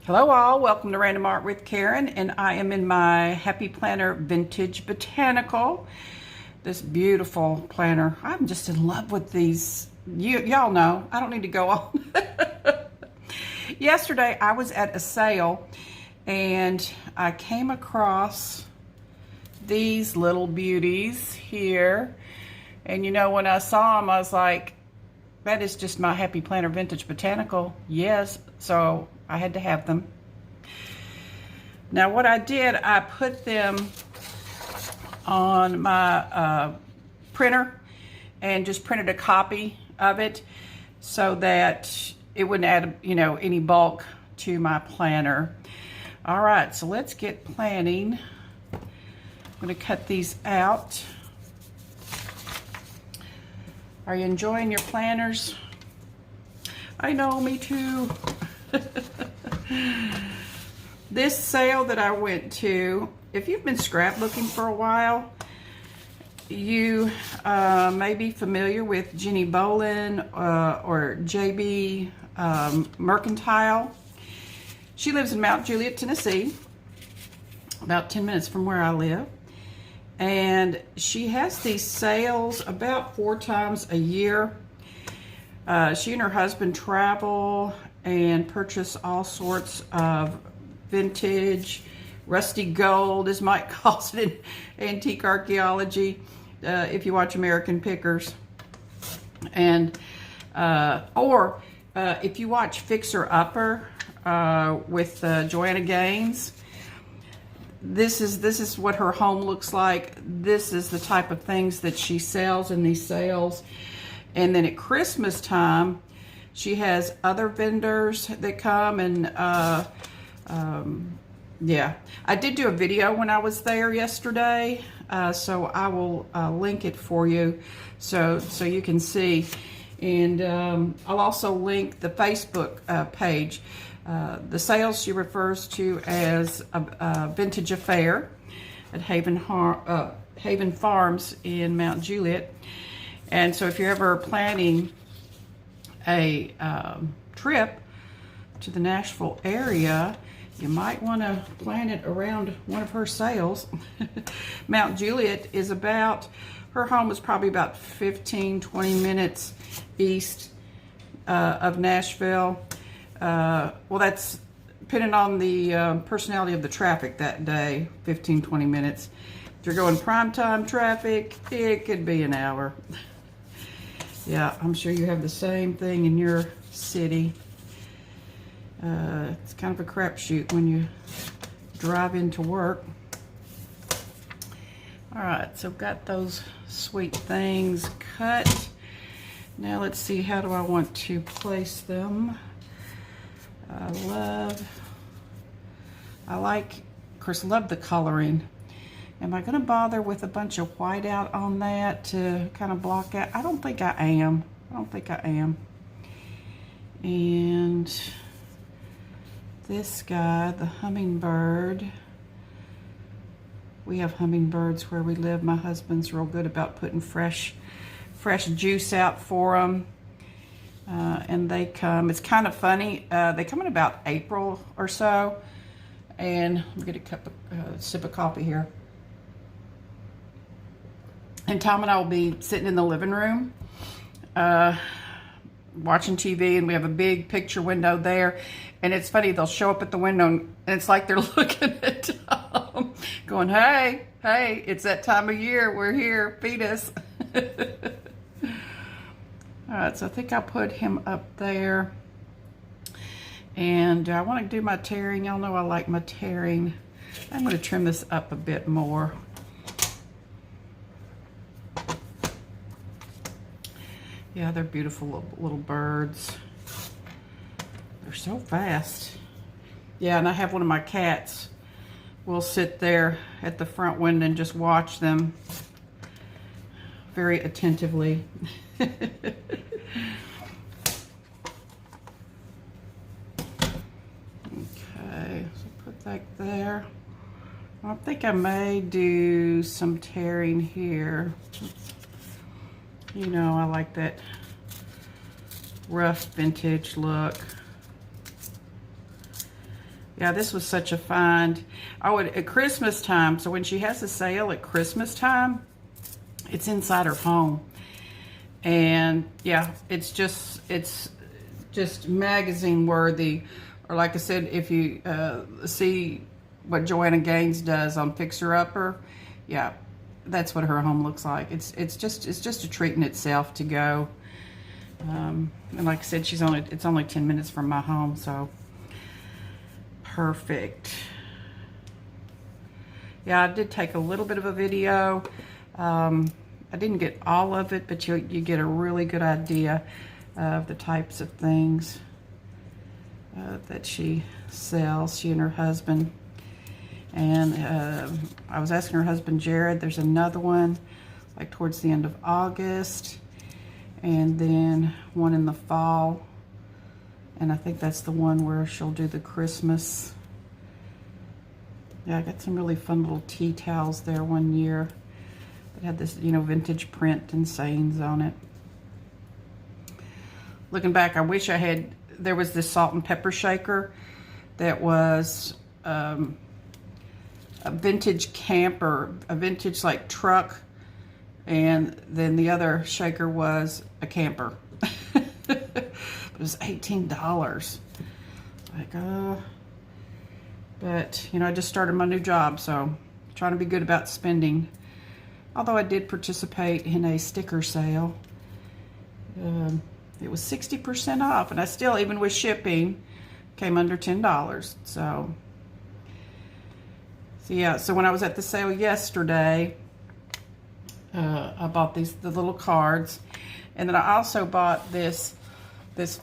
Hello all, welcome to Random Art with Karen, and I am in my Happy Planner Vintage Botanical. This beautiful planner. I'm just in love with these. Y'all know, I don't need to go on. Yesterday I was at a sale and I came across these little beauties here. And you know, when I saw them, I was like, that is just my Happy Planner Vintage Botanical. Yes, so I had to have them. Now what I did, I put them on my printer and just printed a copy of it so that it wouldn't add, you know, any bulk to my planner. All right, so let's get planning. I'm going to cut these out. Are you enjoying your planners? I know, me too. This sale that I went to, if you've been scrapbooking for a while, you may be familiar with Jenny Bolin or JBS Mercantile. She lives in Mount Juliet, Tennessee, about 10 minutes from where I live. And she has these sales about 4 times a year. She and her husband travel and purchase all sorts of vintage, rusty gold, as Mike calls it in antique archaeology, if you watch American Pickers. And or if you watch Fixer Upper with Joanna Gaines, this is what her home looks like. This is the type of things that she sells in these sales. And then at Christmas time, she has other vendors that come and yeah, I did do a video when I was there yesterday, so I will link it for you so you can see. And I'll also link the Facebook page. The sales she refers to as a Vintage Affair at Haven Farms in Mount Juliet. And so if you're ever planning a trip to the Nashville area, you might want to plan it around one of her sales. Mount Juliet is about, her home is probably about 15-20 minutes east of Nashville. Well, that's depending on the personality of the traffic that day, 15-20 minutes. If you're going primetime traffic, it could be an hour. Yeah, I'm sure you have the same thing in your city. It's kind of a crapshoot when you drive into work. All right, so I've got those sweet things cut. Now let's see, how do I want to place them? I like, of course, love the coloring. Am I going to bother with a bunch of white out on that to kind of block out? I don't think I am. And this guy, the hummingbird. We have hummingbirds where we live. My husband's real good about putting fresh juice out for them. And they come, it's kind of funny, they come in about April or so. And I'm going to sip of coffee here. And Tom and I will be sitting in the living room watching TV, and we have a big picture window there. And it's funny, they'll show up at the window and it's like they're looking at Tom going, hey, it's that time of year, we're here, feed us. All right, so I think I'll put him up there. And I want to do my tearing. Y'all know I like my tearing. I'm going to trim this up a bit more. Yeah, they're beautiful little birds. They're so fast. Yeah, and I have one of my cats. We'll sit there at the front window and just watch them very attentively. Okay, so put that there. I think I may do some tearing here. You know, I like that rough vintage look. Yeah, this was such a find. Oh, at Christmas time, so when she has a sale at Christmas time, it's inside her home. And yeah, it's just magazine worthy. Or like I said, if you see what Joanna Gaines does on Fixer Upper, yeah, that's what her home looks like. It's just a treat in itself to go. And like I said, it's only 10 minutes from my home, so perfect. Yeah, I did take a little bit of a video. I didn't get all of it, but you get a really good idea of the types of things that she sells, she and her husband. And I was asking her husband, Jared, there's another one like towards the end of August, and then one in the fall. And I think that's the one where she'll do the Christmas. Yeah, I got some really fun little tea towels there one year. It had this, vintage print and sayings on it. Looking back, I wish there was this salt and pepper shaker that was a vintage camper, a vintage like truck, and then the other shaker was a camper. It was $18. But I just started my new job, so trying to be good about spending. Although I did participate in a sticker sale. It was 60% off, and I still, even with shipping, came under $10. So yeah, so when I was at the sale yesterday, I bought the little cards, and then I also bought this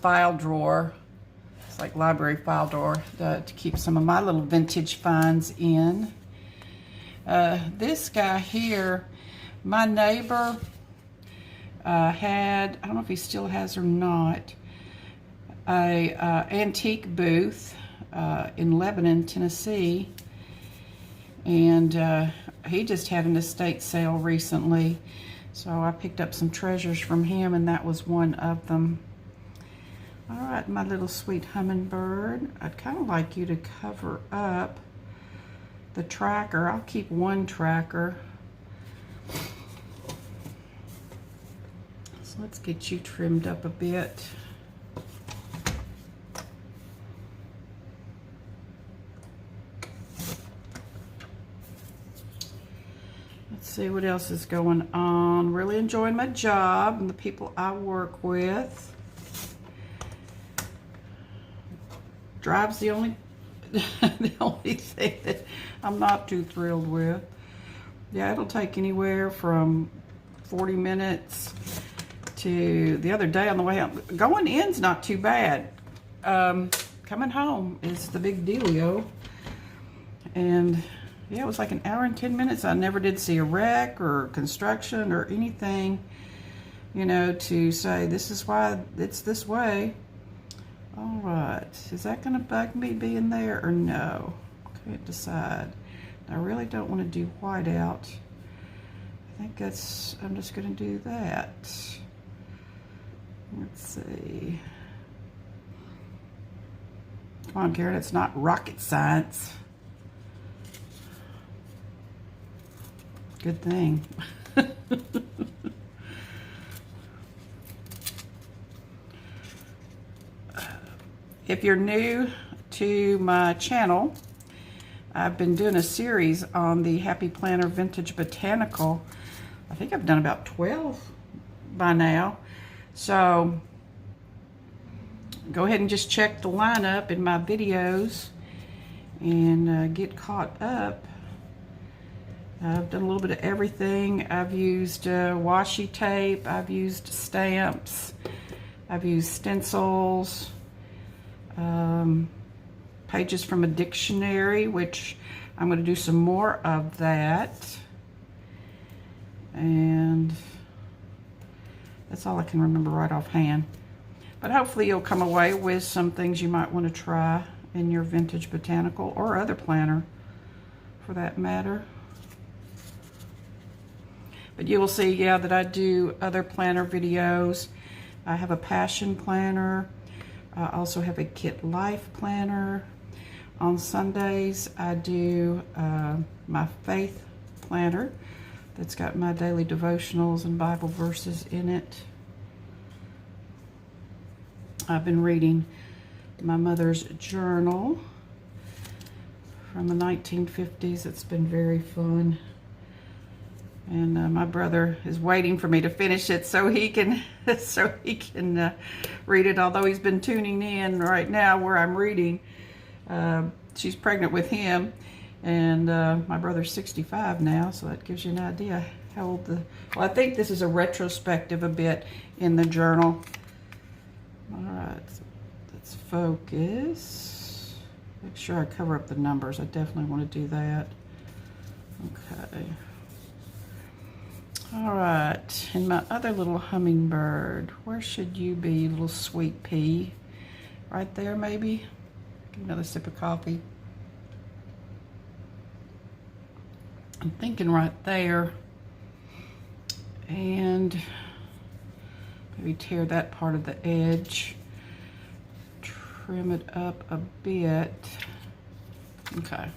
file drawer. It's like library file drawer to keep some of my little vintage finds in. This guy here, my neighbor had, I don't know if he still has or not, a antique booth in Lebanon, Tennessee, and he just had an estate sale recently, so I picked up some treasures from him, and that was one of them. All right, my little sweet hummingbird, I'd kind of like you to cover up the tracker. I'll keep one tracker. So let's get you trimmed up a bit. Let's see what else is going on. Really enjoying my job and the people I work with. Drive's the only thing that I'm not too thrilled with. Yeah, it'll take anywhere from 40 minutes to the other day on the way home. Going in's not too bad. Coming home is the big dealio. And yeah, it was like an hour and 10 minutes. I never did see a wreck or construction or anything, to say this is why it's this way. All right, is that going to bug me being there or no? Can't decide. I really don't want to do white out. I think I'm just going to do that. Let's see. Come on, Karen, it's not rocket science. Good thing. If you're new to my channel, I've been doing a series on the Happy Planner Vintage Botanical. I think I've done about 12 by now. So go ahead and just check the lineup in my videos and get caught up. I've done a little bit of everything. I've used washi tape, I've used stamps, I've used stencils, pages from a dictionary, which I'm going to do some more of that. And that's all I can remember right offhand. But hopefully you'll come away with some things you might want to try in your vintage botanical or other planner for that matter. But you will see, yeah, that I do other planner videos. I have a passion planner. I also have a Kit Life planner. on Sundays, I do my faith planner that's got my daily devotionals and Bible verses in it. I've been reading my mother's journal from the 1950s. It's been very fun. And my brother is waiting for me to finish it so he can read it. Although he's been tuning in right now where I'm reading. She's pregnant with him, and my brother's 65 now, so that gives you an idea how old well, I think this is a retrospective a bit in the journal. All right, so let's focus. Make sure I cover up the numbers. I definitely want to do that. Okay. All right, and my other little hummingbird, where should you be, little sweet pea? Right there, maybe? Give another sip of coffee. I'm thinking right there. And maybe tear that part of the edge. Trim it up a bit. Okay.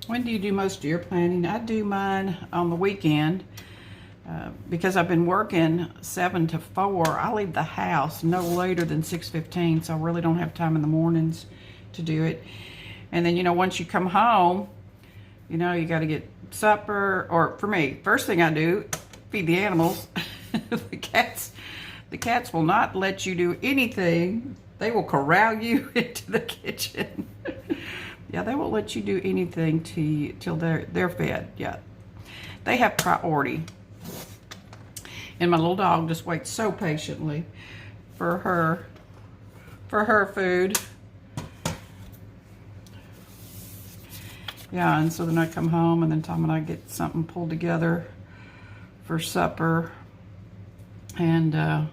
When do you do most of your planning? I do mine on the weekend because I've been working 7 to 4. I leave the house no later than 6:15, so I really don't have time in the mornings to do it. And then, you know, once you come home, you know, you got to get supper. Or for me, first thing I do, feed the animals. The cats will not let you do anything. They will corral you into the kitchen. Yeah, they won't let you do anything till they're fed. Yeah, they have priority. And my little dog just waits so patiently for her food. Yeah, and so then I come home, and then Tom and I get something pulled together for supper. And I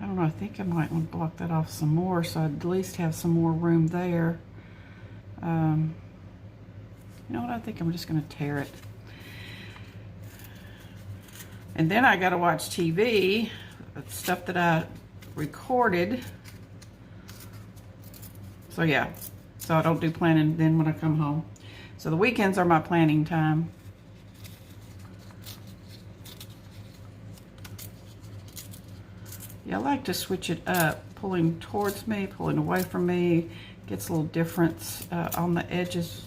don't know, I think I might want to block that off some more, so I'd at least have some more room there. You know what, I think I'm just going to tear it. And then I got to watch TV, stuff that I recorded. So yeah, so I don't do planning then when I come home. So the weekends are my planning time. Yeah, I like to switch it up, pulling towards me, pulling away from me. Gets a little difference on the edges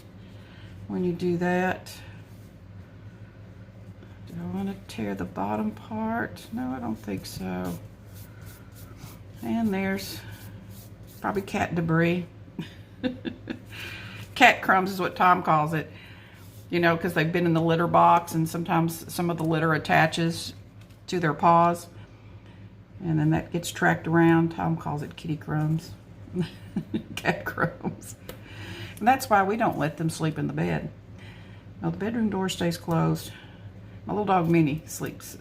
when you do that. Do I want to tear the bottom part? No, I don't think so. And there's probably cat debris. Cat crumbs is what Tom calls it. You know, because they've been in the litter box, and sometimes some of the litter attaches to their paws. And then that gets tracked around. Tom calls it kitty crumbs. Cat crumbs. And that's why we don't let them sleep in the bed. No, the bedroom door stays closed. My little dog Minnie sleeps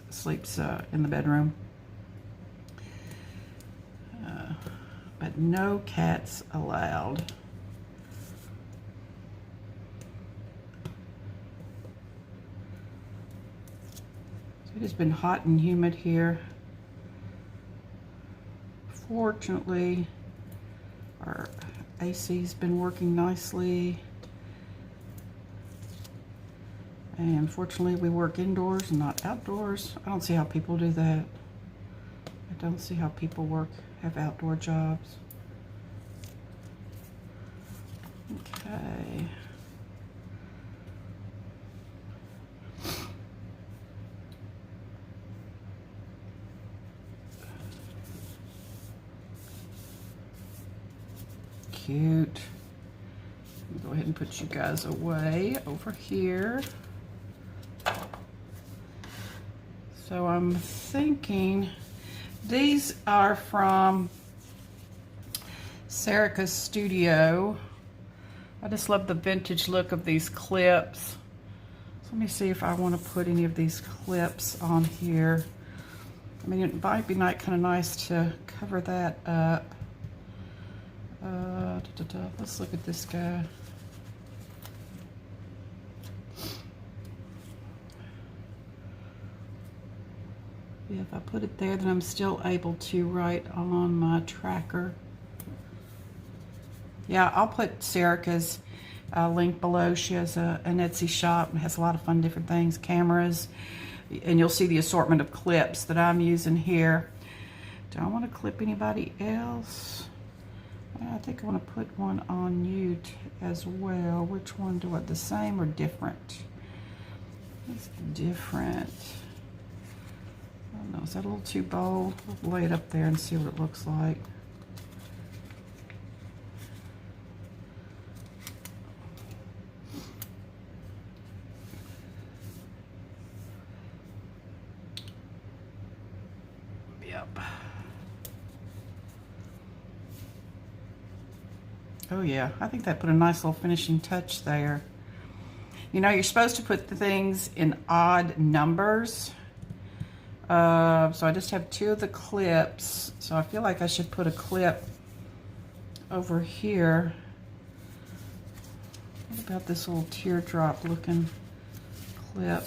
in the bedroom. But no cats allowed. So it has been hot and humid here. Fortunately, our AC's been working nicely. And fortunately, we work indoors and not outdoors. I don't see how people do that. I don't see how people have outdoor jobs. Okay. Cute. Go ahead and put you guys away over here. So I'm thinking these are from Sarica Studio. I just love the vintage look of these clips. So let me see if I want to put any of these clips on here. I mean, it might be kind of nice to cover that up. Let's look at this guy. If I put it there, then I'm still able to write on my tracker. Yeah, I'll put Sarica's link below. She has an Etsy shop and has a lot of fun different things, cameras, and you'll see the assortment of clips that I'm using here. Do I want to clip anybody else? I think I want to put one on you as well. Which one do I, the same or different? It's different. I don't know, is that a little too bold? We'll lay it up there and see what it looks like. Yep. Oh yeah, I think that put a nice little finishing touch there. You know, you're supposed to put the things in odd numbers. So I just have 2 of the clips. So I feel like I should put a clip over here. What about this little teardrop looking clip?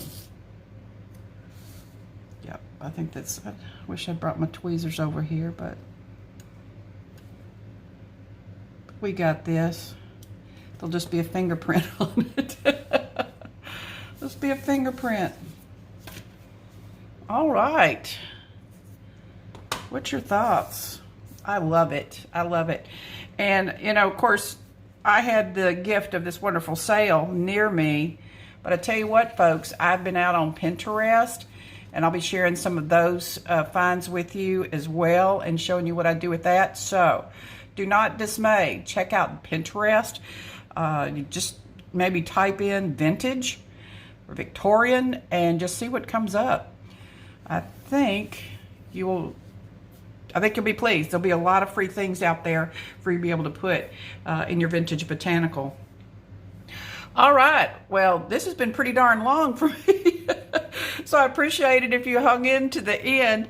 Yep, I think that's, I wish I brought my tweezers over here, but we got this. There'll just be a fingerprint on it. Just be a fingerprint. All right. What's your thoughts? I love it. I love it. And, you know, of course, I had the gift of this wonderful sale near me. But I tell you what, folks, I've been out on Pinterest, and I'll be sharing some of those finds with you as well and showing you what I do with that. So do not dismay. Check out Pinterest. You just maybe type in vintage or Victorian and just see what comes up. I think you'll be pleased. There'll be a lot of free things out there for you to be able to put in your vintage botanical. All right. Well, this has been pretty darn long for me. So I appreciate it if you hung in to the end.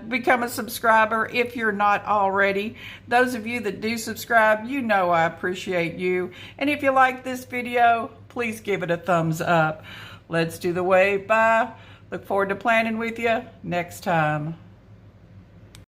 Become a subscriber if you're not already. Those of you that do subscribe, you know I appreciate you. And if you like this video, please give it a thumbs up. Let's do the wave. Bye. Look forward to planning with you next time.